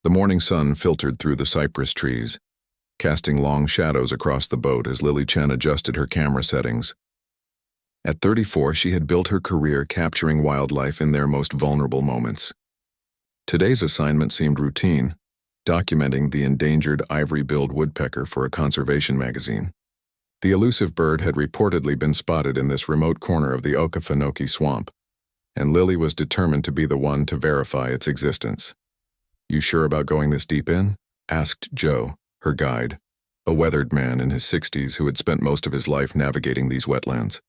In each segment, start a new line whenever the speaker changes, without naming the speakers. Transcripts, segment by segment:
The morning sun filtered through the cypress trees, casting long shadows across the boat as Lily Chen adjusted her camera settings. At 34, she had built her career capturing wildlife in their most vulnerable moments. Today's assignment seemed routine, documenting the endangered ivory-billed woodpecker for a conservation magazine. The elusive bird had reportedly been spotted in this remote corner of the Okefenokee swamp, and Lily was determined to be the one to verify its existence. "You sure about going this deep in?" asked Joe, her guide, a weathered man in his 60s who had spent most of his life navigating these wetlands.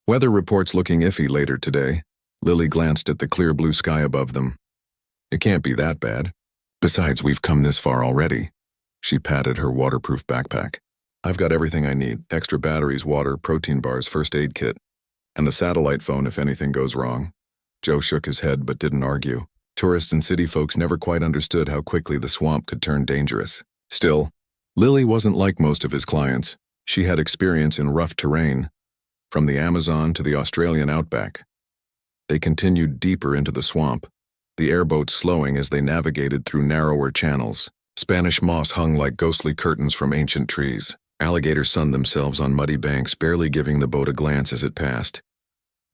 Weather reports looking iffy later today. Lily glanced at the clear blue sky above them. "It can't be that bad. Besides, we've come this far already." She patted her waterproof backpack. "I've got everything I need: extra batteries, water, protein bars, first aid kit, and the satellite phone if anything goes wrong." Joe shook his head but didn't argue. Tourists and city folks never quite understood how quickly the swamp could turn dangerous. Still, Lily wasn't like most of his clients. She had experience in rough terrain, from the Amazon to the Australian outback. They continued deeper into the swamp, the airboats slowing as they navigated through narrower channels. Spanish moss hung like ghostly curtains from ancient trees. Alligators sunned themselves on muddy banks, barely giving the boat a glance as it passed.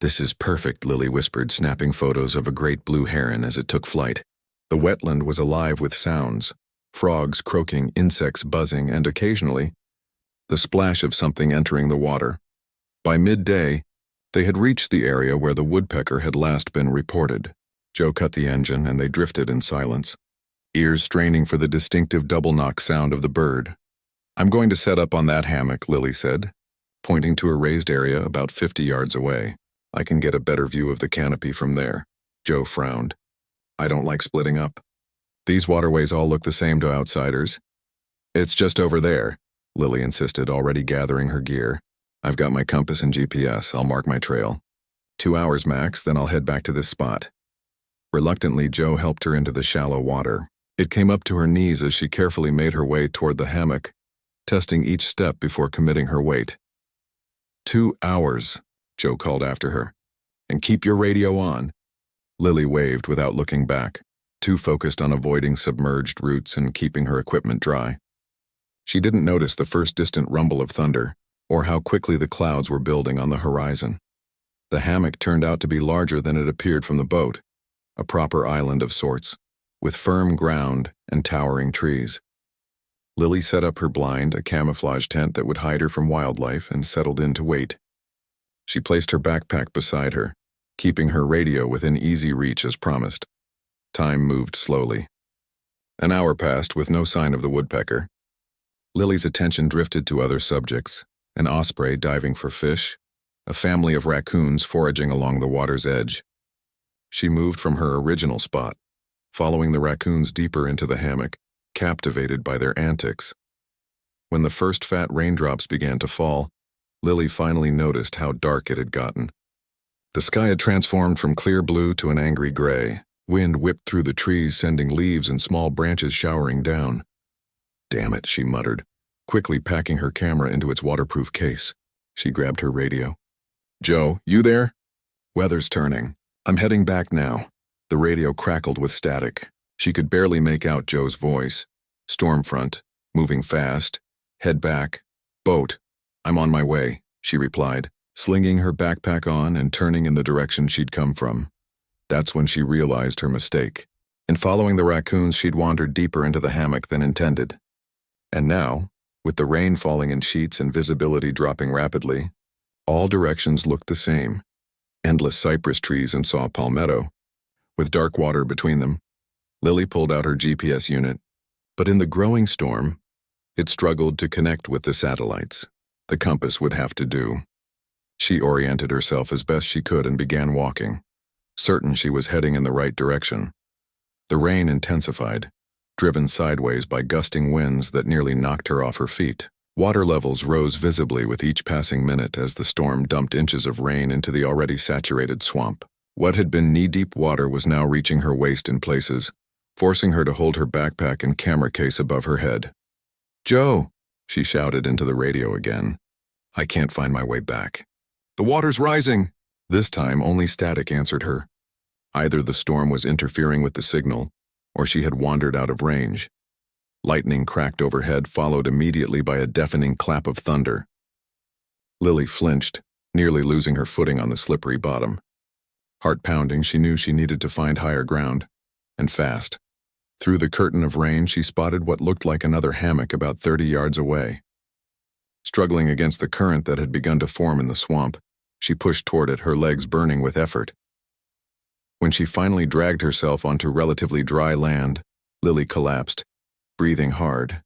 "This is perfect," Lily whispered, snapping photos of a great blue heron as it took flight. The wetland was alive with sounds: frogs croaking, insects buzzing, and occasionally, the splash of something entering the water. By midday, they had reached the area where the woodpecker had last been reported. Joe cut the engine and they drifted in silence, ears straining for the distinctive double-knock sound of the bird. "I'm going to set up on that hammock," Lily said, pointing to a raised area about 50 yards away. "I can get a better view of the canopy from there." Joe frowned. "I don't like splitting up. These waterways all look the same to outsiders." "It's just over there," Lily insisted, already gathering her gear. "I've got my compass and GPS. I'll mark my trail. 2 hours max, then I'll head back to this spot." Reluctantly, Joe helped her into the shallow water. It came up to her knees as she carefully made her way toward the hammock, testing each step before committing her weight. 2 hours, Joe called after her. "And keep your radio on." Lily waved without looking back, too focused on avoiding submerged roots and keeping her equipment dry. She didn't notice the first distant rumble of thunder, or how quickly the clouds were building on the horizon. The hammock turned out to be larger than it appeared from the boat, a proper island of sorts, with firm ground and towering trees. Lily set up her blind, a camouflage tent that would hide her from wildlife, and settled in to wait. She placed her backpack beside her, keeping her radio within easy reach as promised. Time moved slowly. An hour passed with no sign of the woodpecker. Lily's attention drifted to other subjects: an osprey diving for fish, a family of raccoons foraging along the water's edge. She moved from her original spot, following the raccoons deeper into the hammock, captivated by their antics. When the first fat raindrops began to fall, Lily finally noticed how dark it had gotten. The sky had transformed from clear blue to an angry gray. Wind whipped through the trees, sending leaves and small branches showering down. "Damn it," she muttered, quickly packing her camera into its waterproof case. She grabbed her radio. "Joe, you there?" "Weather's turning. I'm heading back now." The radio crackled with static. She could barely make out Joe's voice. "Stormfront, moving fast, head back, boat. I'm on my way," she replied, slinging her backpack on and turning in the direction she'd come from. That's when she realized her mistake. In following the raccoons, she'd wandered deeper into the hammock than intended. And now, with the rain falling in sheets and visibility dropping rapidly, all directions looked the same: endless cypress trees and saw palmetto, with dark water between them. Lily pulled out her GPS unit, but in the growing storm, it struggled to connect with the satellites. The compass would have to do. She oriented herself as best she could and began walking, certain she was heading in the right direction. The rain intensified, driven sideways by gusting winds that nearly knocked her off her feet. Water levels rose visibly with each passing minute as the storm dumped inches of rain into the already saturated swamp. What had been knee-deep water was now reaching her waist in places, forcing her to hold her backpack and camera case above her head. "Joe!" she shouted into the radio again. "I can't find my way back." "The water's rising!" This time only static answered her. Either the storm was interfering with the signal, or she had wandered out of range. Lightning cracked overhead, followed immediately by a deafening clap of thunder. Lily flinched, nearly losing her footing on the slippery bottom. Heart pounding, she knew she needed to find higher ground, and fast. Through the curtain of rain, she spotted what looked like another hammock about 30 yards away. Struggling against the current that had begun to form in the swamp, she pushed toward it, her legs burning with effort. When she finally dragged herself onto relatively dry land, Lily collapsed, breathing hard.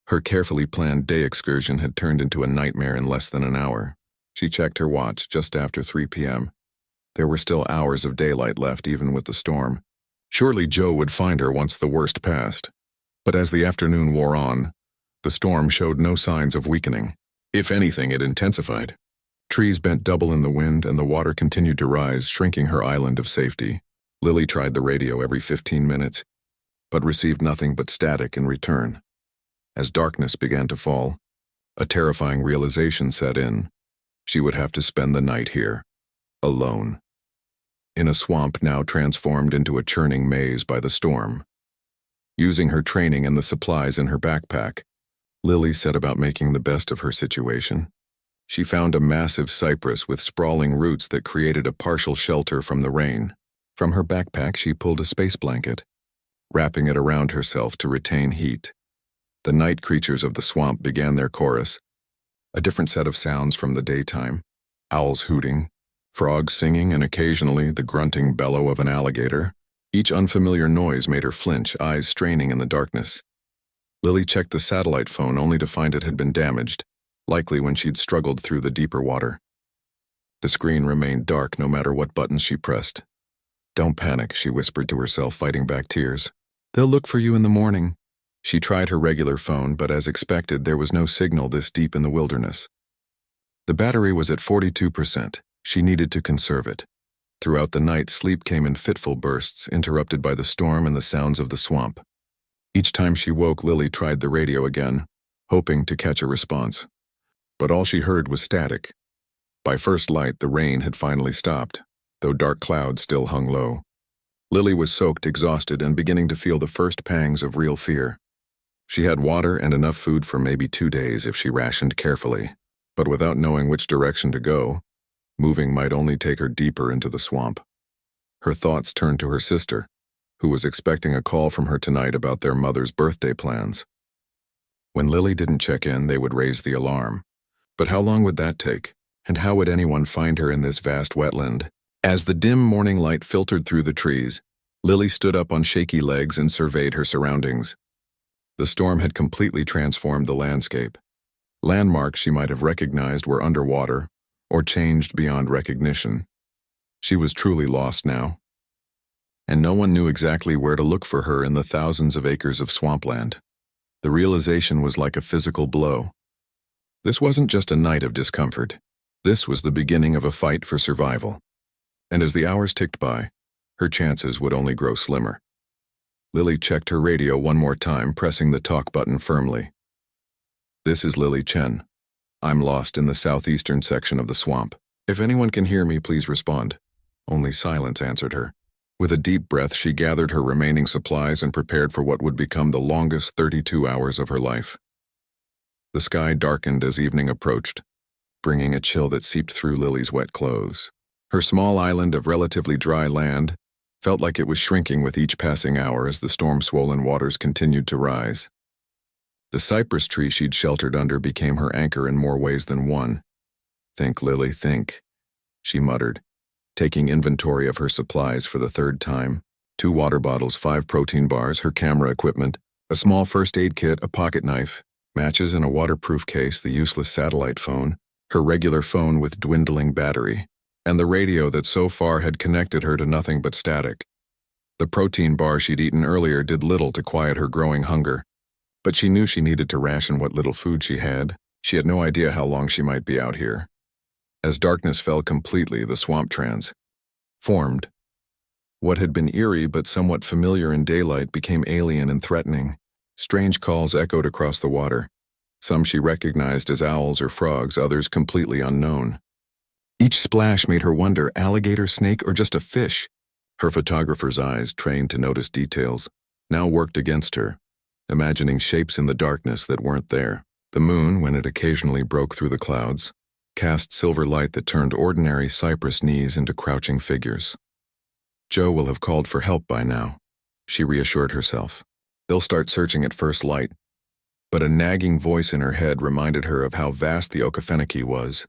Her carefully planned day excursion had turned into a nightmare in less than an hour. She checked her watch just after 3 p.m. There were still hours of daylight left, even with the storm. Surely Joe would find her once the worst passed. But as the afternoon wore on, the storm showed no signs of weakening. If anything, it intensified. Trees bent double in the wind, and the water continued to rise, shrinking her island of safety. Lily tried the radio every 15 minutes, but received nothing but static in return. As darkness began to fall, a terrifying realization set in. She would have to spend the night here, alone, in a swamp now transformed into a churning maze by the storm. Using her training and the supplies in her backpack, Lily set about making the best of her situation. She found a massive cypress with sprawling roots that created a partial shelter from the rain. From her backpack, she pulled a space blanket, wrapping it around herself to retain heat. The night creatures of the swamp began their chorus, a different set of sounds from the daytime: owls hooting, frogs singing, and occasionally the grunting bellow of an alligator. Each unfamiliar noise made her flinch, eyes straining in the darkness. Lily checked the satellite phone only to find it had been damaged, likely when she'd struggled through the deeper water. The screen remained dark no matter what buttons she pressed. "Don't panic," she whispered to herself, fighting back tears. "They'll look for you in the morning." She tried her regular phone, but as expected, there was no signal this deep in the wilderness. The battery was at 42%. She needed to conserve it. Throughout the night, sleep came in fitful bursts, interrupted by the storm and the sounds of the swamp. Each time she woke, Lily tried the radio again, hoping to catch a response. But all she heard was static. By first light, the rain had finally stopped, though dark clouds still hung low. Lily was soaked, exhausted, and beginning to feel the first pangs of real fear. She had water and enough food for maybe 2 days if she rationed carefully, but without knowing which direction to go, moving might only take her deeper into the swamp. Her thoughts turned to her sister, who was expecting a call from her tonight about their mother's birthday plans. When Lily didn't check in, they would raise the alarm. But how long would that take? And how would anyone find her in this vast wetland? As the dim morning light filtered through the trees, Lily stood up on shaky legs and surveyed her surroundings. The storm had completely transformed the landscape. Landmarks she might have recognized were underwater, or changed beyond recognition. She was truly lost now. And no one knew exactly where to look for her in the thousands of acres of swampland. The realization was like a physical blow. This wasn't just a night of discomfort. This was the beginning of a fight for survival. And as the hours ticked by, her chances would only grow slimmer. Lily checked her radio one more time, pressing the talk button firmly. "This is Lily Chen. I'm lost in the southeastern section of the swamp. If anyone can hear me, please respond." Only silence answered her. With a deep breath, she gathered her remaining supplies and prepared for what would become the longest 32 hours of her life. The sky darkened as evening approached, bringing a chill that seeped through Lily's wet clothes. Her small island of relatively dry land felt like it was shrinking with each passing hour as the storm-swollen waters continued to rise. The cypress tree she'd sheltered under became her anchor in more ways than one. "Think, Lily, think," she muttered, taking inventory of her supplies for the third time. 2 water bottles, 5 protein bars, her camera equipment, a small first aid kit, a pocket knife, matches in a waterproof case, the useless satellite phone, her regular phone with dwindling battery, and the radio that so far had connected her to nothing but static. The protein bar she'd eaten earlier did little to quiet her growing hunger, but she knew she needed to ration what little food she had. She had no idea how long she might be out here. As darkness fell completely, the swamp transformed. What had been eerie but somewhat familiar in daylight became alien and threatening. Strange calls echoed across the water. Some she recognized as owls or frogs, others completely unknown. Each splash made her wonder, alligator, snake, or just a fish? Her photographer's eyes, trained to notice details, now worked against her, imagining shapes in the darkness that weren't there. The moon, when it occasionally broke through the clouds, cast silver light that turned ordinary cypress knees into crouching figures. Joe will have called for help by now, she reassured herself. They'll start searching at first light. But a nagging voice in her head reminded her of how vast the Okefenokee was,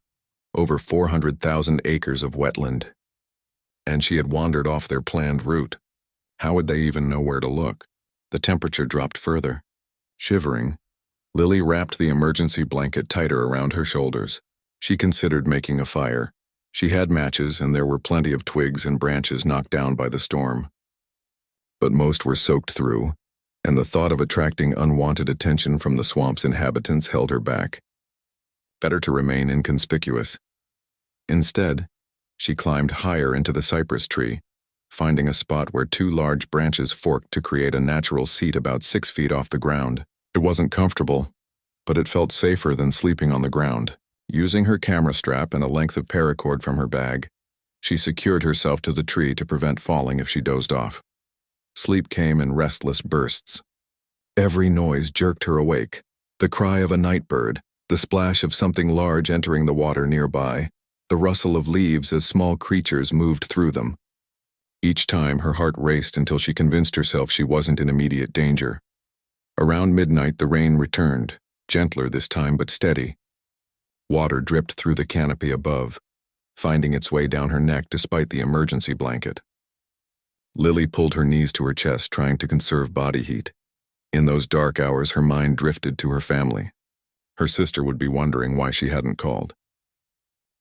over 400,000 acres of wetland. And she had wandered off their planned route. How would they even know where to look? The temperature dropped further. Shivering, Lily wrapped the emergency blanket tighter around her shoulders. She considered making a fire. She had matches, and there were plenty of twigs and branches knocked down by the storm. But most were soaked through, and the thought of attracting unwanted attention from the swamp's inhabitants held her back. Better to remain inconspicuous. Instead, she climbed higher into the cypress tree, finding a spot where two large branches forked to create a natural seat about 6 feet off the ground. It wasn't comfortable, but it felt safer than sleeping on the ground. Using her camera strap and a length of paracord from her bag, she secured herself to the tree to prevent falling if she dozed off. Sleep came in restless bursts. Every noise jerked her awake. The cry of a night bird, the splash of something large entering the water nearby, the rustle of leaves as small creatures moved through them. Each time her heart raced until she convinced herself she wasn't in immediate danger. Around midnight the rain returned, gentler this time but steady. Water dripped through the canopy above, finding its way down her neck despite the emergency blanket. Lily pulled her knees to her chest, trying to conserve body heat. In those dark hours her mind drifted to her family. Her sister would be wondering why she hadn't called.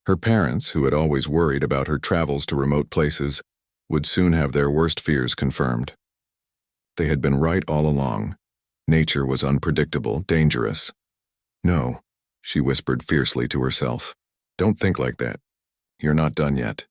Her parents, who had always worried about her travels to remote places, would soon have their worst fears confirmed. They had been right all along. Nature was unpredictable, dangerous. No, she whispered fiercely to herself. Don't think like that. You're not done yet.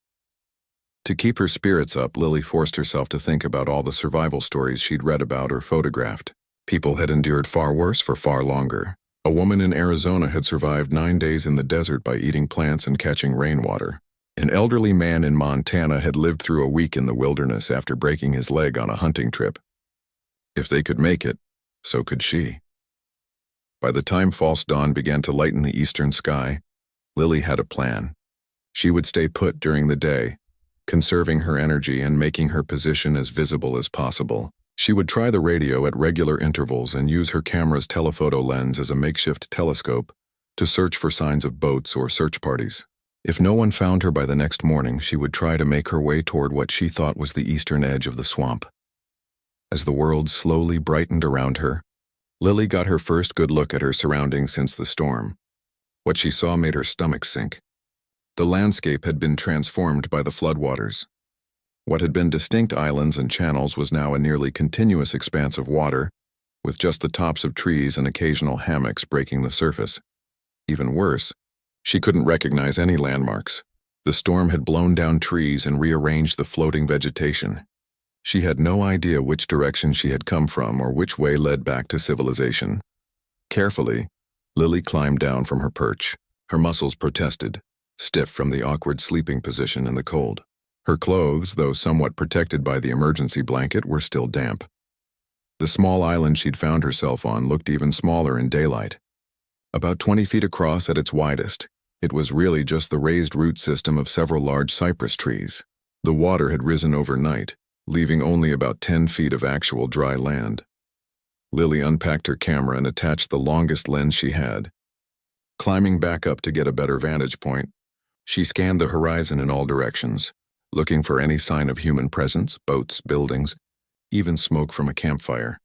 To keep her spirits up, Lily forced herself to think about all the survival stories she'd read about or photographed. People had endured far worse for far longer. A woman in Arizona had survived 9 days in the desert by eating plants and catching rainwater. An elderly man in Montana had lived through a week in the wilderness after breaking his leg on a hunting trip. If they could make it, so could she. By the time false dawn began to lighten the eastern sky, Lily had a plan. She would stay put during the day, conserving her energy and making her position as visible as possible. She would try the radio at regular intervals and use her camera's telephoto lens as a makeshift telescope to search for signs of boats or search parties. If no one found her by the next morning, she would try to make her way toward what she thought was the eastern edge of the swamp. As the world slowly brightened around her, Lily got her first good look at her surroundings since the storm. What she saw made her stomach sink. The landscape had been transformed by the floodwaters. What had been distinct islands and channels was now a nearly continuous expanse of water, with just the tops of trees and occasional hammocks breaking the surface. Even worse, she couldn't recognize any landmarks. The storm had blown down trees and rearranged the floating vegetation. She had no idea which direction she had come from or which way led back to civilization. Carefully, Lily climbed down from her perch. Her muscles protested, stiff from the awkward sleeping position in the cold. Her clothes, though somewhat protected by the emergency blanket, were still damp. The small island she'd found herself on looked even smaller in daylight. About 20 feet across at its widest, it was really just the raised root system of several large cypress trees. The water had risen overnight, leaving only about 10 feet of actual dry land. Lily unpacked her camera and attached the longest lens she had. Climbing back up to get a better vantage point, she scanned the horizon in all directions, looking for any sign of human presence, boats, buildings, even smoke from a campfire.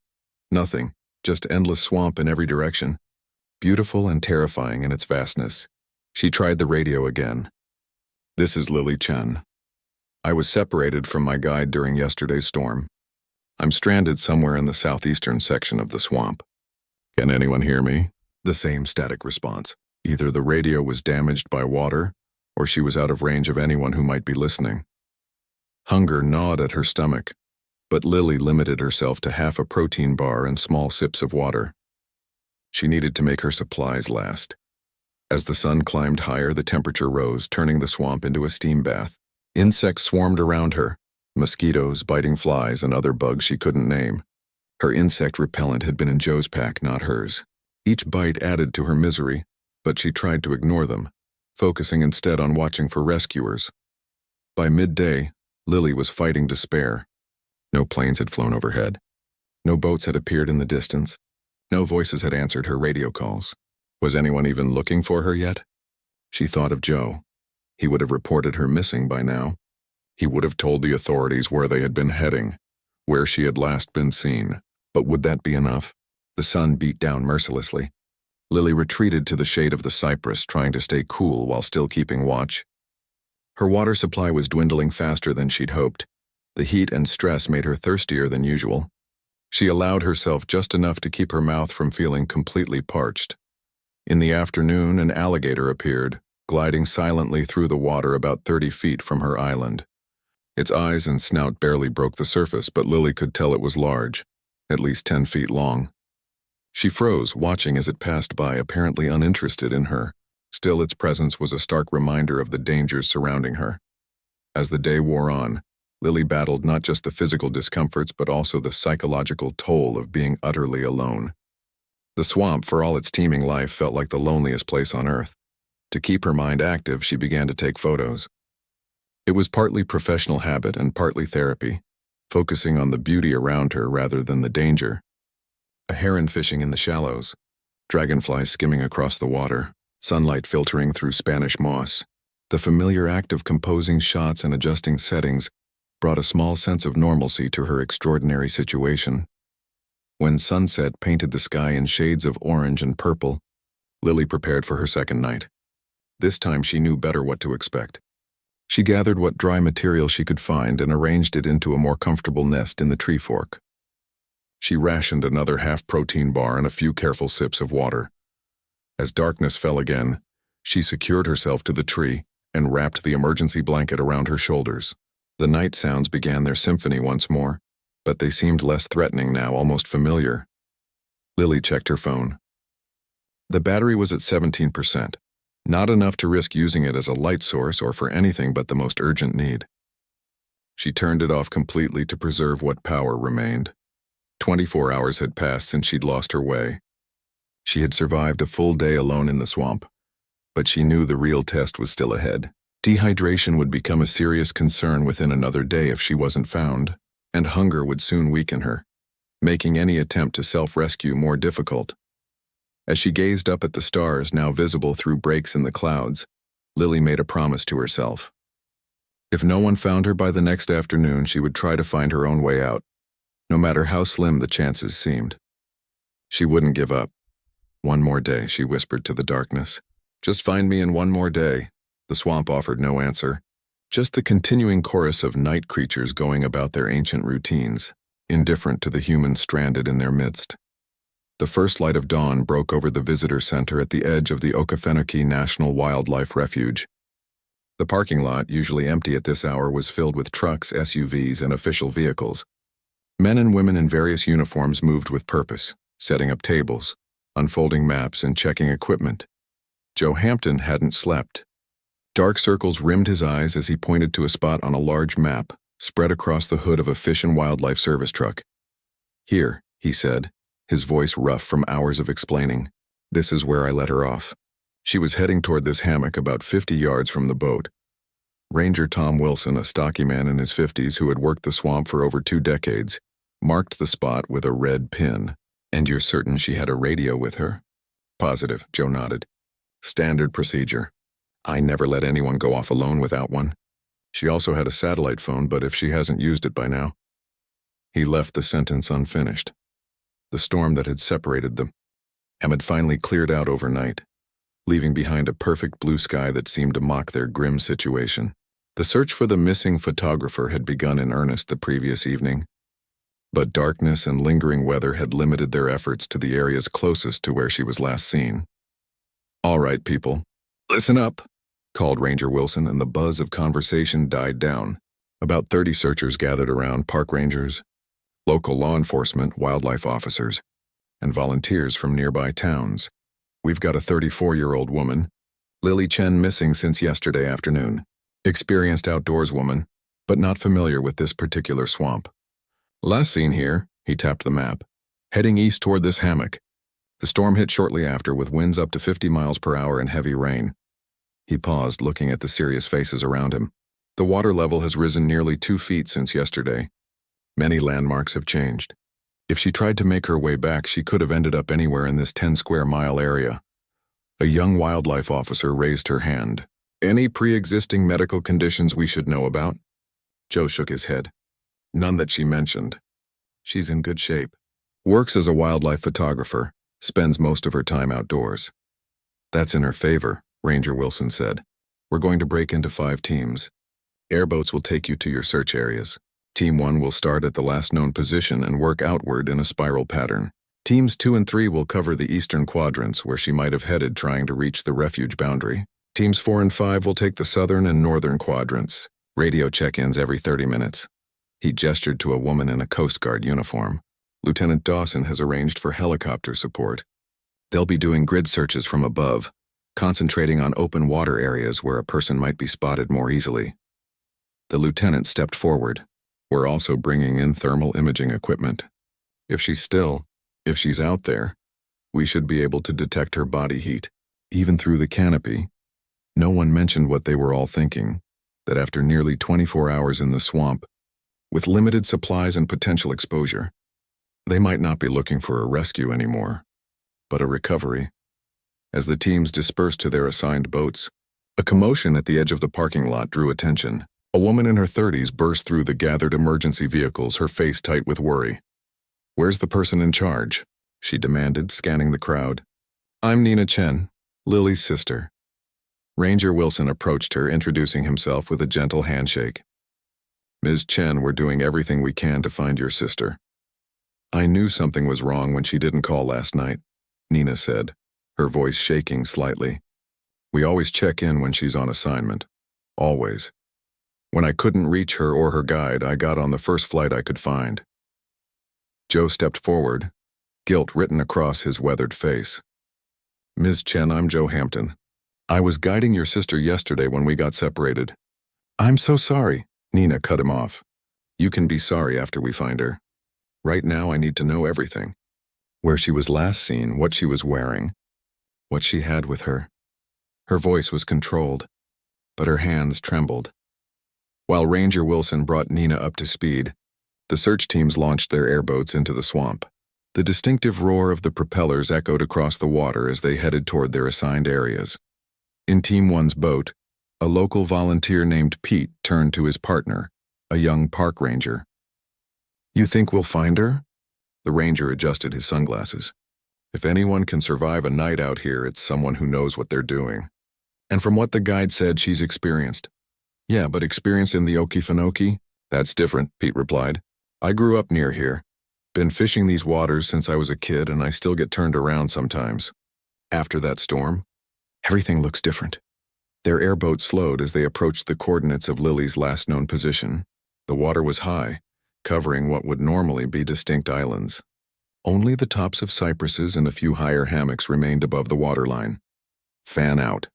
Nothing, just endless swamp in every direction, beautiful and terrifying in its vastness. She tried the radio again. This is Lily Chen. I was separated from my guide during yesterday's storm. I'm stranded somewhere in the southeastern section of the swamp. Can anyone hear me? The same static response. Either the radio was damaged by water, or she was out of range of anyone who might be listening. Hunger gnawed at her stomach, but Lily limited herself to half a protein bar and small sips of water. She needed to make her supplies last. As the sun climbed higher, the temperature rose, turning the swamp into a steam bath. Insects swarmed around her, Mosquitoes, biting flies, and other bugs she couldn't name. Her insect repellent had been in Joe's pack, not hers. Each bite added to her misery, but she tried to ignore them, focusing instead on watching for rescuers. By midday, Lily was fighting despair. No planes had flown overhead. No boats had appeared in the distance. No voices had answered her radio calls. Was anyone even looking for her yet? She thought of Joe. He would have reported her missing by now. He would have told the authorities where they had been heading, where she had last been seen. But would that be enough? The sun beat down mercilessly. Lily retreated to the shade of the cypress, trying to stay cool while still keeping watch. Her water supply was dwindling faster than she'd hoped. The heat and stress made her thirstier than usual. She allowed herself just enough to keep her mouth from feeling completely parched. In the afternoon, an alligator appeared, gliding silently through the water about 30 feet from her island. Its eyes and snout barely broke the surface, but Lily could tell it was large, at least 10 feet long. She froze, watching as it passed by, apparently uninterested in her. Still, its presence was a stark reminder of the dangers surrounding her. As the day wore on, Lily battled not just the physical discomforts but also the psychological toll of being utterly alone. The swamp, for all its teeming life, felt like the loneliest place on earth. To keep her mind active, she began to take photos. It was partly professional habit and partly therapy, focusing on the beauty around her rather than the danger. A heron fishing in the shallows, dragonflies skimming across the water, sunlight filtering through Spanish moss. The familiar act of composing shots and adjusting settings brought a small sense of normalcy to her extraordinary situation. When sunset painted the sky in shades of orange and purple, Lily prepared for her second night. This time she knew better what to expect. She gathered what dry material she could find and arranged it into a more comfortable nest in the tree fork. She rationed another half-protein bar and a few careful sips of water. As darkness fell again, she secured herself to the tree and wrapped the emergency blanket around her shoulders. The night sounds began their symphony once more, but they seemed less threatening now, almost familiar. Lily checked her phone. The battery was at 17%, not enough to risk using it as a light source or for anything but the most urgent need. She turned it off completely to preserve what power remained. 24 hours had passed since she'd lost her way. She had survived a full day alone in the swamp, but she knew the real test was still ahead. Dehydration would become a serious concern within another day if she wasn't found, and hunger would soon weaken her, making any attempt to self-rescue more difficult. As she gazed up at the stars now visible through breaks in the clouds, Lily made a promise to herself. If no one found her by the next afternoon, she would try to find her own way out, no matter how slim the chances seemed. She wouldn't give up. One more day, she whispered to the darkness. Just find me in one more day. The swamp offered no answer, just the continuing chorus of night creatures going about their ancient routines, indifferent to the humans stranded in their midst. The first light of dawn broke over the visitor center at the edge of the Okefenokee National Wildlife Refuge. The parking lot, usually empty at this hour, was filled with trucks, SUVs, and official vehicles. Men and women in various uniforms moved with purpose, setting up tables, unfolding maps, and checking equipment. Joe Hampton hadn't slept. Dark circles rimmed his eyes as he pointed to a spot on a large map spread across the hood of a Fish and Wildlife Service truck. Here, he said, his voice rough from hours of explaining. This is where I let her off. She was heading toward this hammock about 50 yards from the boat. Ranger Tom Wilson, a stocky man in his 50s who had worked the swamp for over 2 decades, marked the spot with a red pin. And you're certain she had a radio with her? Positive, Joe nodded. Standard procedure. I never let anyone go off alone without one. She also had a satellite phone, but if she hasn't used it by now. He left the sentence unfinished. The storm that had separated them had finally cleared out overnight, leaving behind a perfect blue sky that seemed to mock their grim situation. The search for the missing photographer had begun in earnest the previous evening, but darkness and lingering weather had limited their efforts to the areas closest to where she was last seen. All right, people, listen up, called Ranger Wilson, and the buzz of conversation died down. About 30 searchers gathered around, park rangers, local law enforcement, wildlife officers, and volunteers from nearby towns. We've got a 34-year-old woman, Lily Chen, missing since yesterday afternoon. Experienced outdoors woman, but not familiar with this particular swamp. Last seen here, he tapped the map, heading east toward this hammock. The storm hit shortly after with winds up to 50 miles per hour and heavy rain. He paused, looking at the serious faces around him. The water level has risen nearly 2 feet since yesterday. Many landmarks have changed. If she tried to make her way back, she could have ended up anywhere in this 10-square-mile area. A young wildlife officer raised her hand. Any pre-existing medical conditions we should know about? Joe shook his head. None that she mentioned. She's in good shape. Works as a wildlife photographer. Spends most of her time outdoors. That's in her favor, Ranger Wilson said. We're going to break into 5 teams. Airboats will take you to your search areas. Team 1 will start at the last known position and work outward in a spiral pattern. Teams 2 and 3 will cover the eastern quadrants where she might have headed trying to reach the refuge boundary. Teams 4 and 5 will take the southern and northern quadrants. Radio check-ins every 30 minutes. He gestured to a woman in a Coast Guard uniform. Lieutenant Dawson has arranged for helicopter support. They'll be doing grid searches from above, concentrating on open water areas where a person might be spotted more easily. The lieutenant stepped forward. We're also bringing in thermal imaging equipment. If she's out there, we should be able to detect her body heat, even through the canopy. No one mentioned what they were all thinking, that after nearly 24 hours in the swamp, with limited supplies and potential exposure, they might not be looking for a rescue anymore, but a recovery. As the teams dispersed to their assigned boats, a commotion at the edge of the parking lot drew attention. A woman in her 30s burst through the gathered emergency vehicles, her face tight with worry. Where's the person in charge? She demanded, scanning the crowd. I'm Nina Chen, Lily's sister. Ranger Wilson approached her, introducing himself with a gentle handshake. Ms. Chen, we're doing everything we can to find your sister. I knew something was wrong when she didn't call last night, Nina said, her voice shaking slightly. We always check in when she's on assignment. Always. When I couldn't reach her or her guide, I got on the first flight I could find. Joe stepped forward, guilt written across his weathered face. Ms. Chen, I'm Joe Hampton. I was guiding your sister yesterday when we got separated. I'm so sorry, Nina cut him off. You can be sorry after we find her. Right now, I need to know everything. Where she was last seen, what she was wearing, what she had with her. Her voice was controlled, but her hands trembled. While Ranger Wilson brought Nina up to speed, the search teams launched their airboats into the swamp. The distinctive roar of the propellers echoed across the water as they headed toward their assigned areas. In Team 1's boat, a local volunteer named Pete turned to his partner, a young park ranger. You think we'll find her? The ranger adjusted his sunglasses. If anyone can survive a night out here, it's someone who knows what they're doing. And from what the guide said, she's experienced. Yeah, but experienced in the Okefenokee? That's different, Pete replied. I grew up near here. Been fishing these waters since I was a kid, and I still get turned around sometimes. After that storm, everything looks different. Their airboat slowed as they approached the coordinates of Lily's last known position. The water was high, covering what would normally be distinct islands. Only the tops of cypresses and a few higher hammocks remained above the waterline. Fan out,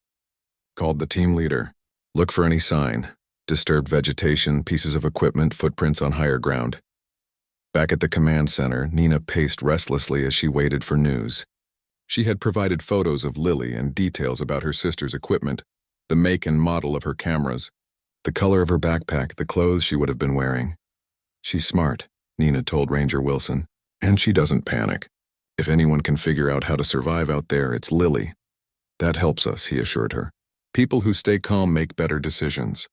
called the team leader. Look for any sign. Disturbed vegetation, pieces of equipment, footprints on higher ground. Back at the command center, Nina paced restlessly as she waited for news. She had provided photos of Lily and details about her sister's equipment, the make and model of her cameras, the color of her backpack, the clothes she would have been wearing. She's smart, Nina told Ranger Wilson, and she doesn't panic. If anyone can figure out how to survive out there, it's Lily. That helps us, he assured her. People who stay calm make better decisions.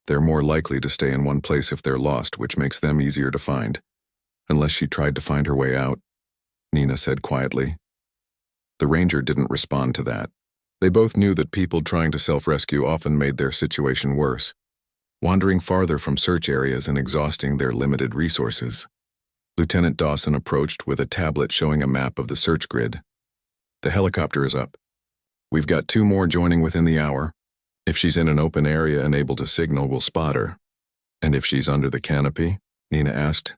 They're more likely to stay in one place if they're lost, which makes them easier to find. Unless she tried to find her way out, Nina said quietly. The ranger didn't respond to that. They both knew that people trying to self-rescue often made their situation worse, wandering farther from search areas and exhausting their limited resources. Lieutenant Dawson approached with a tablet showing a map of the search grid. The helicopter is up. We've got 2 more joining within the hour. If she's in an open area and able to signal, we'll spot her. And if she's under the canopy? Nina asked.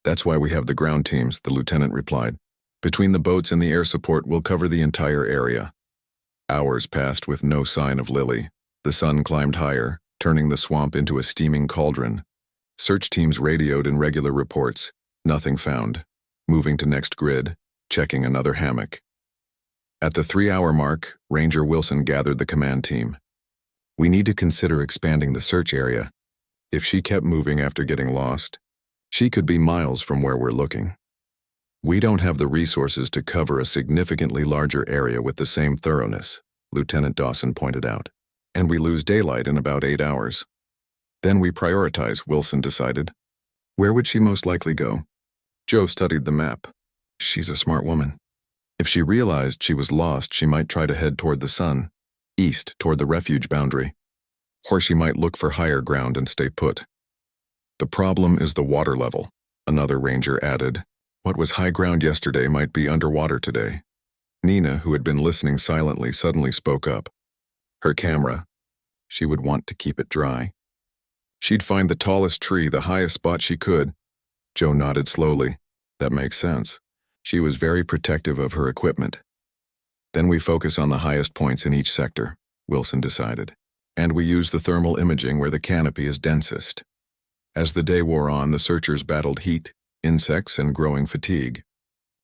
That's why we have the ground teams, the lieutenant replied. Between the boats and the air support, we'll cover the entire area. Hours passed with no sign of Lily. The sun climbed higher, turning the swamp into a steaming cauldron. Search teams radioed in regular reports. Nothing found. Moving to next grid, checking another hammock. At the 3-hour mark, Ranger Wilson gathered the command team. We need to consider expanding the search area. If she kept moving after getting lost, she could be miles from where we're looking. We don't have the resources to cover a significantly larger area with the same thoroughness, Lieutenant Dawson pointed out. And we lose daylight in about 8 hours. Then we prioritize, Wilson decided. Where would she most likely go? Joe studied the map. She's a smart woman. If she realized she was lost, she might try to head toward the sun, east toward the refuge boundary. Or she might look for higher ground and stay put. The problem is the water level, another ranger added. What was high ground yesterday might be underwater today. Nina, who had been listening silently, suddenly spoke up. Her camera. She would want to keep it dry. She'd find the tallest tree, the highest spot she could. Joe nodded slowly. That makes sense. She was very protective of her equipment. Then we focus on the highest points in each sector, Wilson decided. And we use the thermal imaging where the canopy is densest. As the day wore on, the searchers battled heat, insects, and growing fatigue.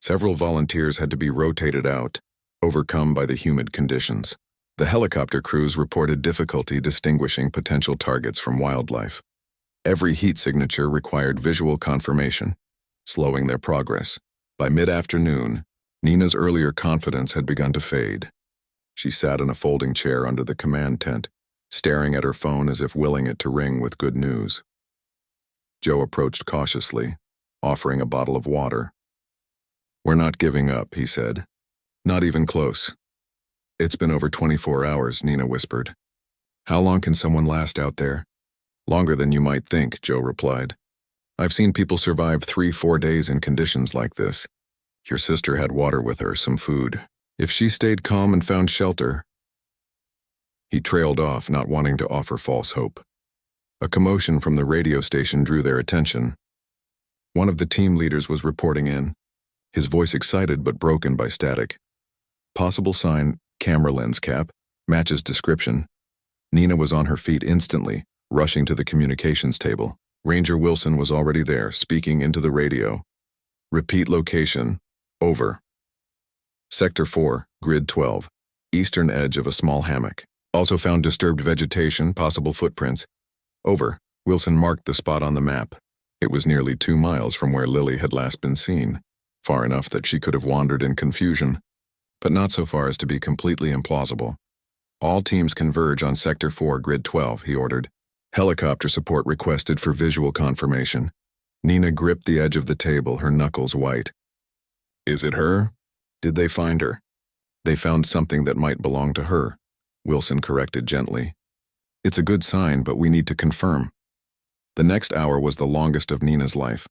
Several volunteers had to be rotated out, overcome by the humid conditions. The helicopter crews reported difficulty distinguishing potential targets from wildlife. Every heat signature required visual confirmation, slowing their progress. By mid-afternoon, Nina's earlier confidence had begun to fade. She sat in a folding chair under the command tent, staring at her phone as if willing it to ring with good news. Joe approached cautiously, offering a bottle of water. We're not giving up, he said. Not even close. It's been over 24 hours, Nina whispered. How long can someone last out there? Longer than you might think, Joe replied. I've seen people survive 3-4 days in conditions like this. Your sister had water with her, some food. If she stayed calm and found shelter. He trailed off, not wanting to offer false hope. A commotion from the radio station drew their attention. One of the team leaders was reporting in, his voice excited but broken by static. Possible sign, camera lens cap, matches description. Nina was on her feet instantly, rushing to the communications table. Ranger Wilson was already there, speaking into the radio. Repeat location. Over. Sector 4, Grid 12. Eastern edge of a small hammock. Also found disturbed vegetation, possible footprints. Over. Wilson marked the spot on the map. It was nearly 2 miles from where Lily had last been seen. Far enough that she could have wandered in confusion. But not so far as to be completely implausible. All teams converge on Sector 4, Grid 12, he ordered. Helicopter support requested for visual confirmation. Nina gripped the edge of the table, her knuckles white. Is it her? Did they find her? They found something that might belong to her, Wilson corrected gently. It's a good sign, but we need to confirm. The next hour was the longest of Nina's life.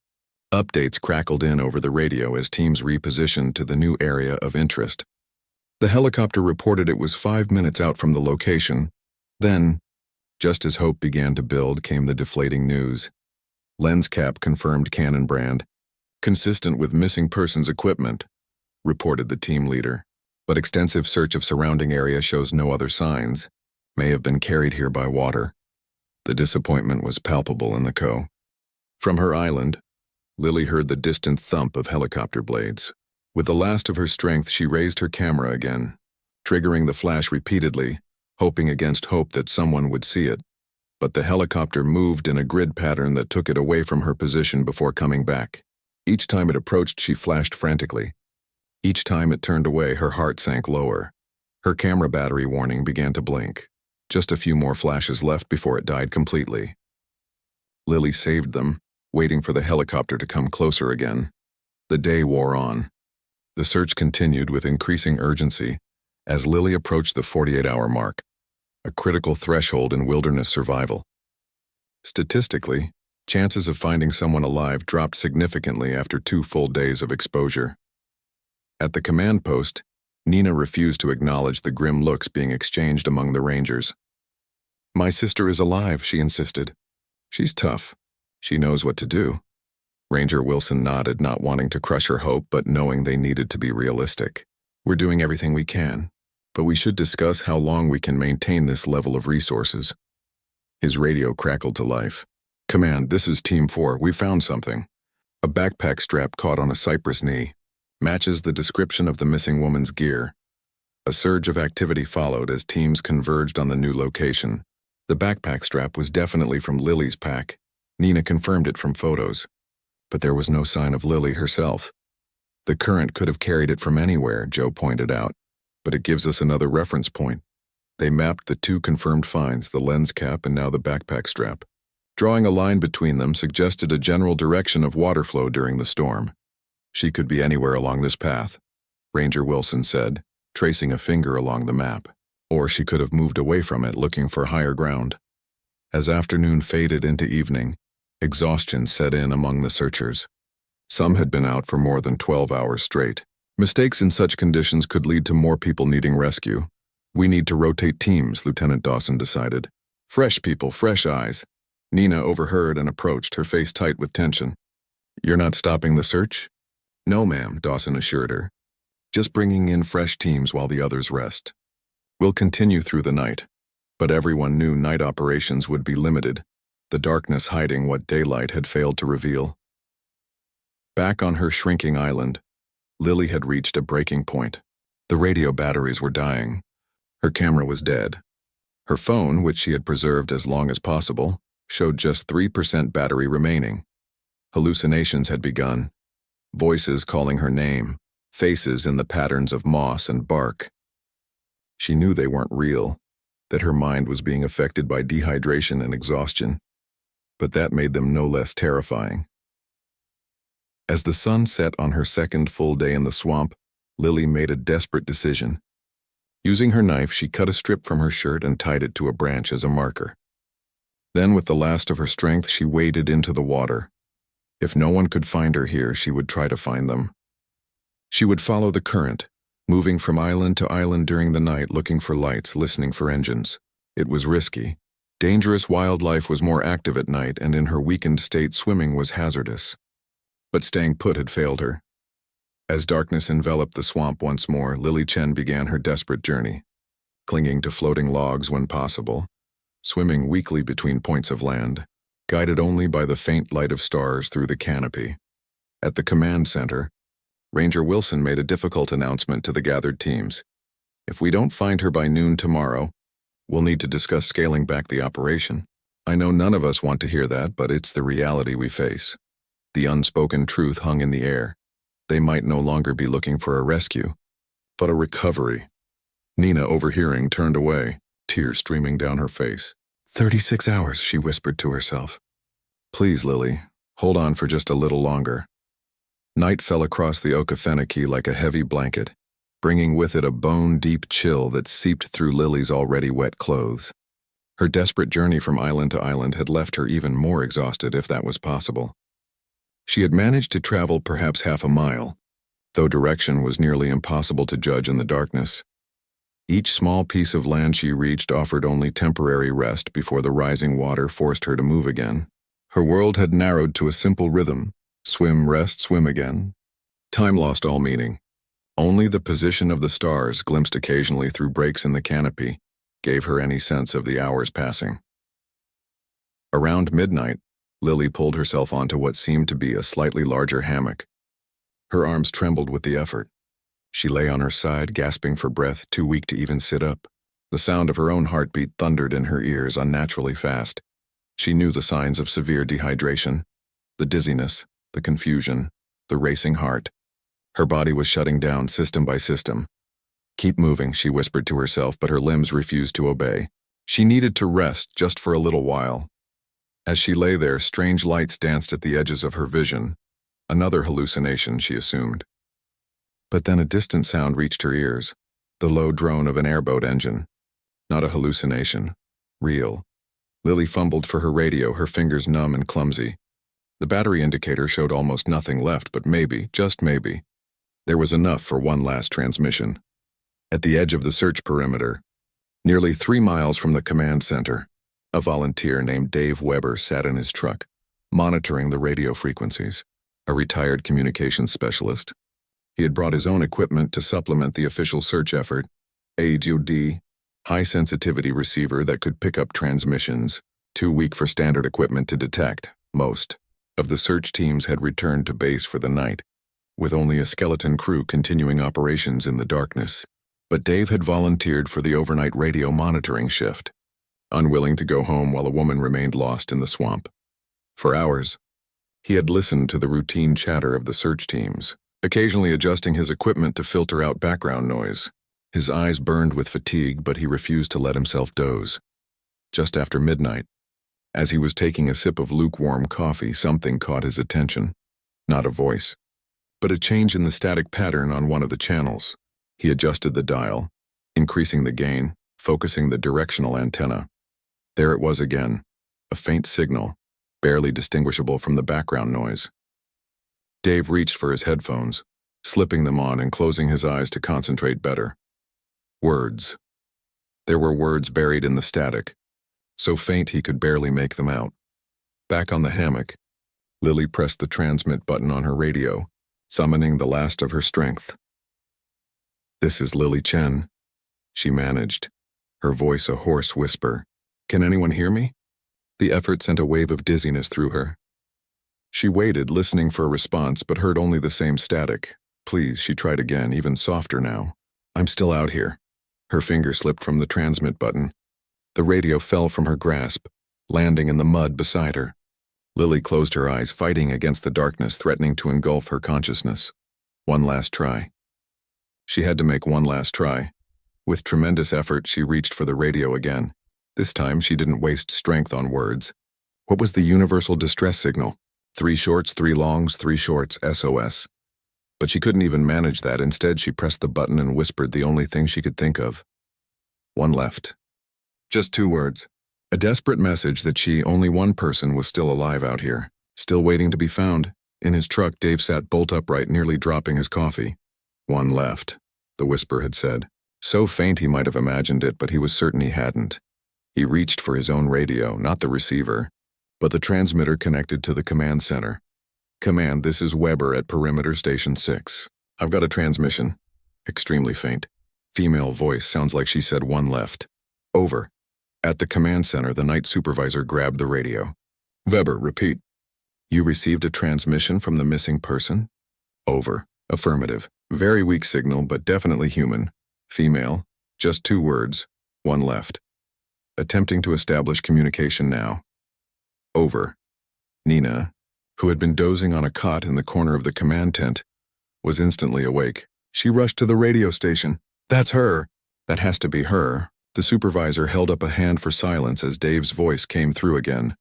Updates crackled in over the radio as teams repositioned to the new area of interest. The helicopter reported it was 5 minutes out from the location. Then, just as hope began to build, came the deflating news. Lens cap confirmed Canon brand. Consistent with missing persons equipment, reported the team leader. But extensive search of surrounding area shows no other signs. May have been carried here by water. The disappointment was palpable in the co. From her island, Lily heard the distant thump of helicopter blades. With the last of her strength, she raised her camera again, triggering the flash repeatedly, hoping against hope that someone would see it. But the helicopter moved in a grid pattern that took it away from her position before coming back. Each time it approached, she flashed frantically. Each time it turned away, her heart sank lower. Her camera battery warning began to blink. Just a few more flashes left before it died completely. Lily saved them, waiting for the helicopter to come closer again. The day wore on. The search continued with increasing urgency as Lily approached the 48-hour mark, a critical threshold in wilderness survival. Statistically, chances of finding someone alive dropped significantly after 2 full days of exposure. At the command post, Nina refused to acknowledge the grim looks being exchanged among the rangers. My sister is alive, she insisted. She's tough. She knows what to do. Ranger Wilson nodded, not wanting to crush her hope, but knowing they needed to be realistic. We're doing everything we can, but we should discuss how long we can maintain this level of resources. His radio crackled to life. Command, this is Team 4. We found something. A backpack strap caught on a cypress knee. Matches the description of the missing woman's gear. A surge of activity followed as teams converged on the new location. The backpack strap was definitely from Lily's pack. Nina confirmed it from photos. But there was no sign of Lily herself. The current could have carried it from anywhere, Joe pointed out. But it gives us another reference point. They mapped the two confirmed finds, the lens cap and now the backpack strap. Drawing a line between them suggested a general direction of water flow during the storm. She could be anywhere along this path, Ranger Wilson said, tracing a finger along the map. Or she could have moved away from it, looking for higher ground. As afternoon faded into evening, exhaustion set in among the searchers. Some had been out for more than 12 hours straight. Mistakes in such conditions could lead to more people needing rescue. We need to rotate teams, Lieutenant Dawson decided. Fresh people, fresh eyes. Nina overheard and approached, her face tight with tension. You're not stopping the search? No, ma'am, Dawson assured her. Just bringing in fresh teams while the others rest. We'll continue through the night. But everyone knew night operations would be limited, the darkness hiding what daylight had failed to reveal. Back on her shrinking island, Lily had reached a breaking point. The radio batteries were dying. Her camera was dead. Her phone, which she had preserved as long as possible, showed just 3% battery remaining. Hallucinations had begun. Voices calling her name, faces in the patterns of moss and bark. She knew they weren't real, that her mind was being affected by dehydration and exhaustion, but that made them no less terrifying. As the sun set on her second full day in the swamp, Lily made a desperate decision. Using her knife, she cut a strip from her shirt and tied it to a branch as a marker. Then, with the last of her strength, she waded into the water. If no one could find her here, she would try to find them. She would follow the current, moving from island to island during the night, looking for lights, listening for engines. It was risky. Dangerous wildlife was more active at night, and in her weakened state, swimming was hazardous. But staying put had failed her. As darkness enveloped the swamp once more, Lily Chen began her desperate journey, clinging to floating logs when possible, swimming weakly between points of land, guided only by the faint light of stars through the canopy. At the command center, Ranger Wilson made a difficult announcement to the gathered teams. If we don't find her by noon tomorrow, we'll need to discuss scaling back the operation. I know none of us want to hear that, but it's the reality we face. The unspoken truth hung in the air. They might no longer be looking for a rescue, but a recovery. Nina, overhearing, turned away, tears streaming down her face. 36 hours, she whispered to herself. Please, Lily, hold on for just a little longer. Night fell across the Okefenokee like a heavy blanket, bringing with it a bone-deep chill that seeped through Lily's already wet clothes. Her desperate journey from island to island had left her even more exhausted, if that was possible. She had managed to travel perhaps half a mile, though direction was nearly impossible to judge in the darkness. Each small piece of land she reached offered only temporary rest before the rising water forced her to move again. Her world had narrowed to a simple rhythm: swim, rest, swim again. Time lost all meaning. Only the position of the stars, glimpsed occasionally through breaks in the canopy, gave her any sense of the hours passing. Around midnight, Lily pulled herself onto what seemed to be a slightly larger hammock. Her arms trembled with the effort. She lay on her side, gasping for breath, too weak to even sit up. The sound of her own heartbeat thundered in her ears unnaturally fast. She knew the signs of severe dehydration, the dizziness, the confusion, the racing heart. Her body was shutting down system by system. Keep moving, she whispered to herself, but her limbs refused to obey. She needed to rest just for a little while. As she lay there, strange lights danced at the edges of her vision. Another hallucination, she assumed. But then a distant sound reached her ears, the low drone of an airboat engine. Not a hallucination. Real. Lily fumbled for her radio, her fingers numb and clumsy. The battery indicator showed almost nothing left, but maybe, just maybe, there was enough for one last transmission. At the edge of the search perimeter, nearly 3 miles from the command center, a volunteer named Dave Weber sat in his truck, monitoring the radio frequencies, a retired communications specialist. He had brought his own equipment to supplement the official search effort, a HUD, high-sensitivity receiver that could pick up transmissions, too weak for standard equipment to detect. Most of the search teams had returned to base for the night, with only a skeleton crew continuing operations in the darkness. But Dave had volunteered for the overnight radio monitoring shift, unwilling to go home while a woman remained lost in the swamp. For hours, he had listened to the routine chatter of the search teams, occasionally adjusting his equipment to filter out background noise. His eyes burned with fatigue, but he refused to let himself doze. Just after midnight, as he was taking a sip of lukewarm coffee, something caught his attention. Not a voice, but a change in the static pattern on one of the channels. He adjusted the dial, increasing the gain, focusing the directional antenna. There it was again, a faint signal, barely distinguishable from the background noise. Dave reached for his headphones, slipping them on and closing his eyes to concentrate better. Words. There were words buried in the static, so faint he could barely make them out. Back on the hammock, Lily pressed the transmit button on her radio, summoning the last of her strength. "This is Lily Chen," she managed, her voice a hoarse whisper. "Can anyone hear me?" The effort sent a wave of dizziness through her. She waited, listening for a response, but heard only the same static. "Please," she tried again, even softer now. "I'm still out here." Her finger slipped from the transmit button. The radio fell from her grasp, landing in the mud beside her. Lily closed her eyes, fighting against the darkness threatening to engulf her consciousness. One last try. She had to make one last try. With tremendous effort, she reached for the radio again. This time, she didn't waste strength on words. What was the universal distress signal? 3 shorts, 3 longs, 3 shorts, SOS. But she couldn't even manage that. Instead, she pressed the button and whispered the only thing she could think of. One left. Just 2 words. A desperate message that only one person was still alive out here, still waiting to be found. In his truck, Dave sat bolt upright, nearly dropping his coffee. "One left," the whisper had said. So faint he might have imagined it, but he was certain he hadn't. He reached for his own radio, not the receiver, but the transmitter connected to the command center. "Command, this is Weber at Perimeter Station 6. I've got a transmission." Extremely faint. Female voice, sounds like she said 1 left. "Over." At the command center, the night supervisor grabbed the radio. "Weber, repeat." "You received a transmission from the missing person?" "Over." "Affirmative. Very weak signal, but definitely human. Female. Just 2 words. 1 left. Attempting to establish communication now." "Over." Nina, who had been dozing on a cot in the corner of the command tent, was instantly awake. She rushed to the radio station. "That's her." "That has to be her." The supervisor held up a hand for silence as Dave's voice came through again.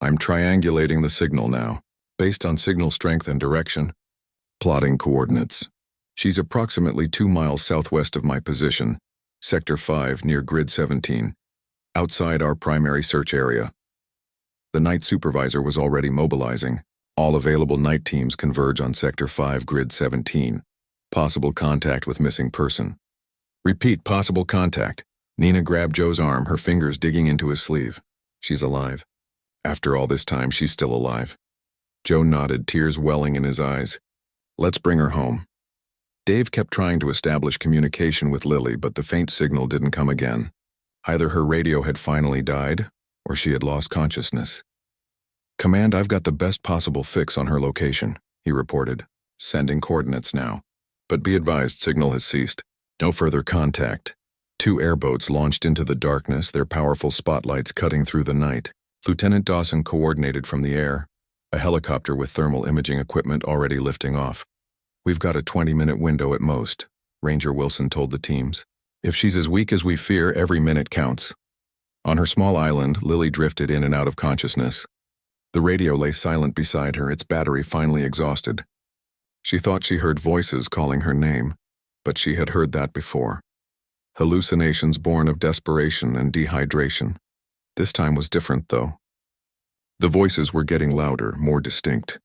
"I'm triangulating the signal now, based on signal strength and direction. Plotting coordinates. She's approximately 2 miles southwest of my position, Sector 5 near Grid 17, outside our primary search area." The night supervisor was already mobilizing. All available night teams converge on Sector 5, Grid 17. Possible contact with missing person. "Repeat, possible contact." Nina grabbed Joe's arm, her fingers digging into his sleeve. "She's alive. After all this time, she's still alive." Joe nodded, tears welling in his eyes. "Let's bring her home." Dave kept trying to establish communication with Lily, but the faint signal didn't come again. Either her radio had finally died, or she had lost consciousness. "Command, I've got the best possible fix on her location," he reported. "Sending coordinates now. But be advised, signal has ceased. No further contact." 2 airboats launched into the darkness, their powerful spotlights cutting through the night. Lieutenant Dawson coordinated from the air, a helicopter with thermal imaging equipment already lifting off. "We've got a 20-minute window at most," Ranger Wilson told the teams. "If she's as weak as we fear, every minute counts." On her small island, Lily drifted in and out of consciousness. The radio lay silent beside her, its battery finally exhausted. She thought she heard voices calling her name, but she had heard that before. Hallucinations born of desperation and dehydration. This time was different, though. The voices were getting louder, more distinct,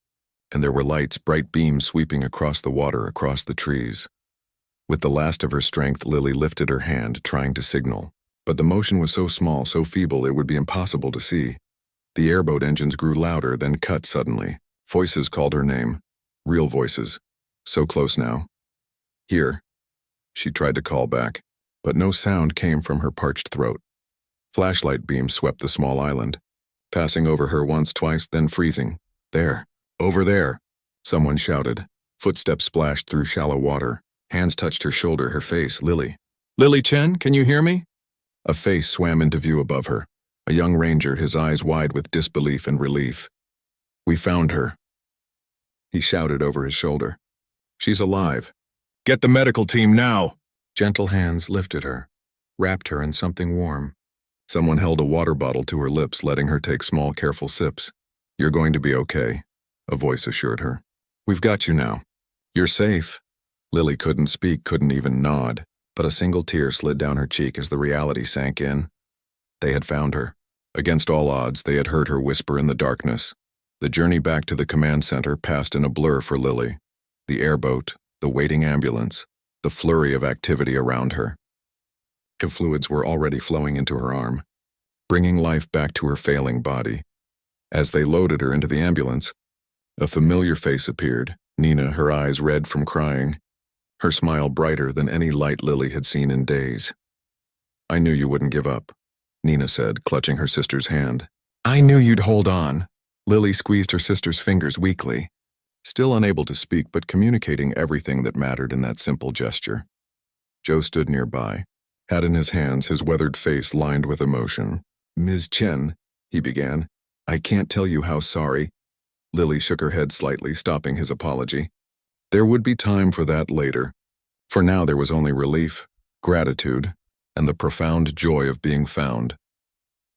and there were lights, bright beams sweeping across the water, across the trees. With the last of her strength, Lily lifted her hand, trying to signal, but the motion was so small, so feeble, it would be impossible to see. The airboat engines grew louder, then cut suddenly. Voices called her name. Real voices. So close now. "Here." She tried to call back, but no sound came from her parched throat. Flashlight beams swept the small island, passing over her once, twice, then freezing. There, over there, someone shouted. Footsteps splashed through shallow water. Hands touched her shoulder, her face. Lily. Lily Chen, can you hear me? A face swam into view above her. A young ranger, his eyes wide with disbelief and relief. We found her, he shouted over his shoulder. She's alive. Get the medical team now. Gentle hands lifted her, wrapped her in something warm. Someone held a water bottle to her lips, letting her take small, careful sips. You're going to be okay, a voice assured her. We've got you now. You're safe. Lily couldn't speak, couldn't even nod, but a single tear slid down her cheek as the reality sank in. They had found her. Against all odds, they had heard her whisper in the darkness. The journey back to the command center passed in a blur for Lily. The airboat, the waiting ambulance, the flurry of activity around her. The fluids were already flowing into her arm, bringing life back to her failing body. As they loaded her into the ambulance, a familiar face appeared, Nina, her eyes red from crying, her smile brighter than any light Lily had seen in days. I knew you wouldn't give up, Nina said, clutching her sister's hand. I knew you'd hold on. Lily squeezed her sister's fingers weakly, still unable to speak but communicating everything that mattered in that simple gesture. Joe stood nearby, hat in his hands, his weathered face lined with emotion. Ms. Chen, he began, I can't tell you how sorry. Lily shook her head slightly, stopping his apology. There would be time for that later. For now there was only relief, gratitude, and the profound joy of being found.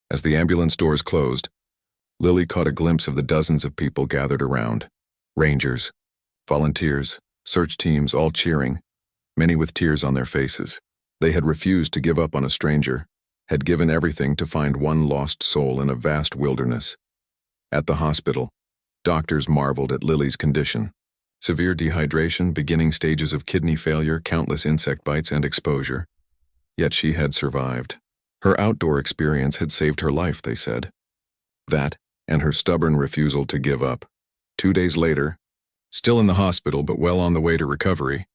As the ambulance doors closed, Lily caught a glimpse of the dozens of people gathered around. Rangers, volunteers, search teams, all cheering, many with tears on their faces. They had refused to give up on a stranger, had given everything to find one lost soul in a vast wilderness. At the hospital, doctors marveled at Lily's condition. Severe dehydration, beginning stages of kidney failure, countless insect bites and exposure. Yet she had survived. Her outdoor experience had saved her life, they said. That, and her stubborn refusal to give up. 2 days later, still in the hospital but well on the way to recovery,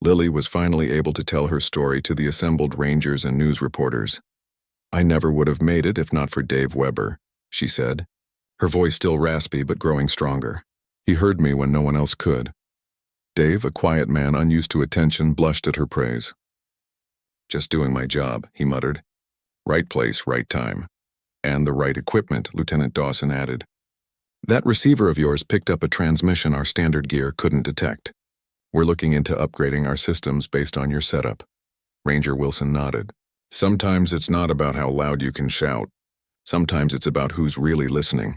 Lily was finally able to tell her story to the assembled rangers and news reporters. I never would have made it if not for Dave Weber, she said, her voice still raspy but growing stronger. He heard me when no one else could. Dave, a quiet man unused to attention, blushed at her praise. Just doing my job, he muttered. Right place, right time. And the right equipment, Lieutenant Dawson added. That receiver of yours picked up a transmission our standard gear couldn't detect. We're looking into upgrading our systems based on your setup. Ranger Wilson nodded. Sometimes it's not about how loud you can shout. Sometimes it's about who's really listening.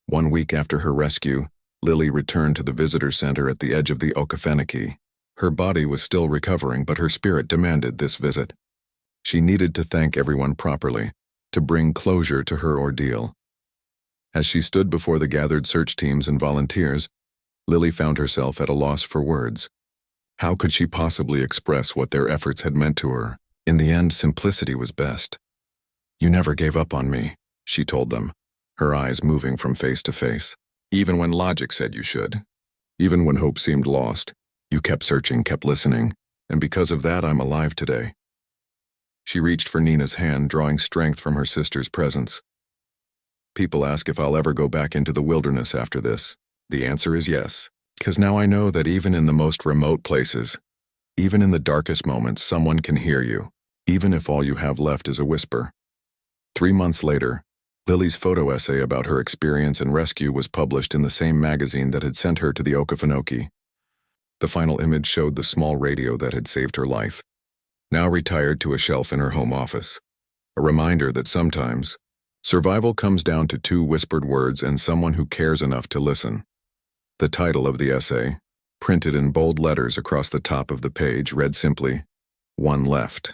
1 week after her rescue, Lily returned to the visitor center at the edge of the Okefenokee. Her body was still recovering, but her spirit demanded this visit. She needed to thank everyone properly, to bring closure to her ordeal. As she stood before the gathered search teams and volunteers, Lily found herself at a loss for words. How could she possibly express what their efforts had meant to her? In the end, simplicity was best. You never gave up on me, she told them, her eyes moving from face to face. Even when logic said you should. Even when hope seemed lost. You kept searching, kept listening, and because of that, I'm alive today. She reached for Nina's hand, drawing strength from her sister's presence. People ask if I'll ever go back into the wilderness after this. The answer is yes, because now I know that even in the most remote places, even in the darkest moments, someone can hear you, even if all you have left is a whisper. 3 months later, Lily's photo essay about her experience and rescue was published in the same magazine that had sent her to the Okefenokee. The final image showed the small radio that had saved her life, now retired to a shelf in her home office. A reminder that sometimes, survival comes down to 2 whispered words and someone who cares enough to listen. The title of the essay, printed in bold letters across the top of the page, read simply, One Left.